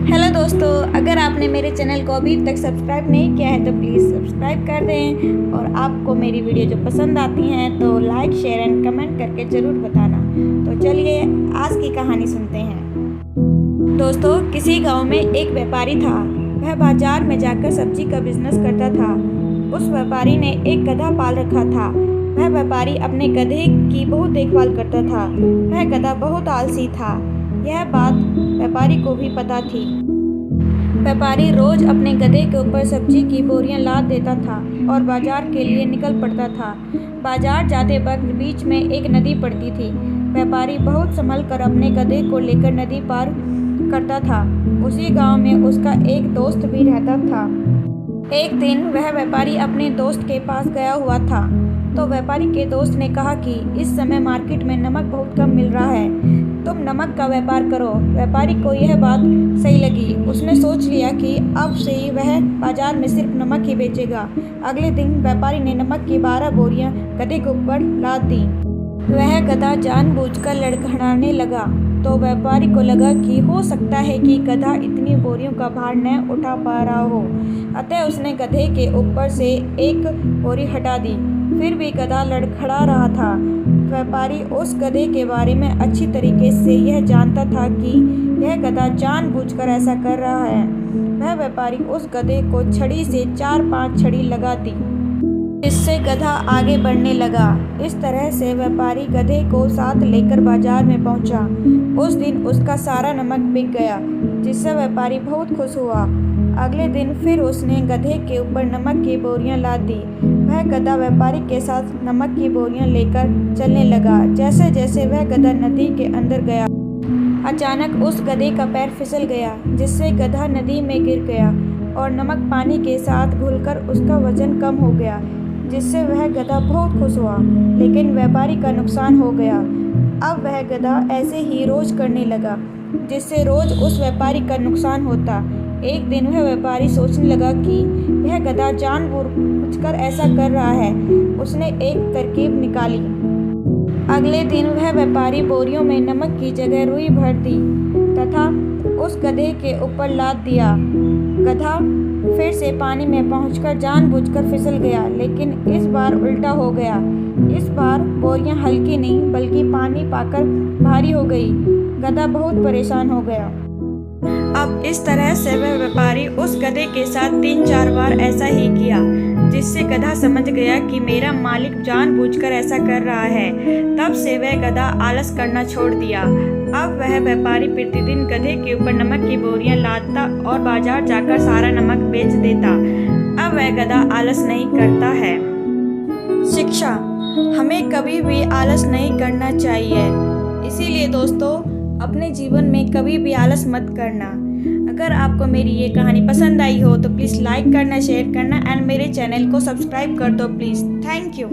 Hello दोस्तों, अगर आपने मेरे चैनल को अभी तक सब्सक्राइब नहीं किया है तो प्लीज़ सब्सक्राइब कर दें और आपको मेरी वीडियो जो पसंद आती हैं तो लाइक शेयर एंड कमेंट करके ज़रूर बताना। तो चलिए आज की कहानी सुनते हैं। दोस्तों, किसी गांव में एक व्यापारी था। वह बाजार में जाकर सब्जी का बिजनेस करता था। उस व्यापारी ने एक गधा पाल रखा था। वह व्यापारी अपने गधे की बहुत देखभाल करता था। वह गधा बहुत आलसी था। यह बात व्यापारी को भी पता थी। व्यापारी रोज अपने गधे के ऊपर सब्जी की बोरियां लाद देता था और बाजार के लिए निकल पड़ता था। बाजार जाते वक्त बीच में एक नदी पड़ती थी। व्यापारी बहुत संभल कर अपने गधे को लेकर नदी पार करता था। उसी गांव में उसका एक दोस्त भी रहता था। एक दिन वह व्यापारी अपने दोस्त के पास गया हुआ था तो व्यापारी के दोस्त ने कहा कि इस समय मार्केट में नमक बहुत कम मिल रहा है, तुम नमक का व्यापार करो। व्यापारी को यह बात सही लगी। उसने सोच लिया कि अब से ही वह बाजार में सिर्फ नमक ही बेचेगा। अगले दिन व्यापारी ने नमक की 12 बोरियां गधे के ऊपर लाद दी। वह गधा जानबूझकर लड़खड़ाने लगा तो व्यापारी को लगा कि हो सकता है कि गधा इतनी बोरियों का भार न उठा पा रहा हो। अतः उसने गधे के ऊपर से एक बोरी हटा दी। फिर भी गधा लड़खड़ा रहा था। व्यापारी उस गधे के बारे में अच्छी तरीके से यह जानता था कि यह गधा जानबूझकर ऐसा कर रहा है। वह व्यापारी उस गधे को छड़ी से 4-5 छड़ी लगा दी, जिससे गधा आगे बढ़ने लगा। इस तरह से व्यापारी गधे को साथ लेकर बाजार में पहुंचा। उस दिन उसका सारा नमक बिक गया, जिससे व्यापारी बहुत खुश हुआ। अगले दिन फिर उसने गधे के ऊपर नमक की बोरियां लाद दी। वह गधा व्यापारी के साथ नमक की बोरियां लेकर चलने लगा। जैसे जैसे वह गधा नदी के अंदर गया, अचानक उस गधे का पैर फिसल गया, जिससे गधा नदी में गिर गया और नमक पानी के साथ घुलकर उसका वजन कम हो गया, जिससे वह गधा बहुत खुश हुआ। लेकिन व्यापारी का नुकसान हो गया। अब वह गधा ऐसे ही रोज करने लगा, जिससे रोज उस व्यापारी का नुकसान होता। एक दिन वह व्यापारी सोचने लगा कि यह गधा जानबूझकर ऐसा कर रहा है। उसने एक तरकीब निकाली। अगले दिन वह व्यापारी बोरियों में नमक की जगह रुई भर दी तथा उस गधे के ऊपर लाद दिया। गधा फिर से पानी में पहुंचकर जानबूझकर फिसल गया, लेकिन इस बार उल्टा हो गया। इस बार बोरियां हल्की नहीं बल्कि पानी पाकर भारी हो गई। गधा बहुत परेशान हो गया। अब इस तरह से वह व्यापारी उस गधे के साथ 3-4 बार ऐसा ही किया, जिससे गधा समझ गया कि मेरा मालिक जानबूझकर ऐसा कर रहा है। तब से वह गधा आलस करना छोड़ दिया। अब वह व्यापारी प्रतिदिन गधे के ऊपर नमक की बोरियां लादता और बाजार जाकर सारा नमक बेच देता। अब वह गधा आलस नहीं करता है। शिक्षा: हमें कभी भी आलस नहीं करना चाहिए। इसीलिए दोस्तों, अपने जीवन में कभी भी आलस मत करना। अगर आपको मेरी ये कहानी पसंद आई हो तो प्लीज़ लाइक करना, शेयर करना एंड मेरे चैनल को सब्सक्राइब कर दो प्लीज़। Thank you.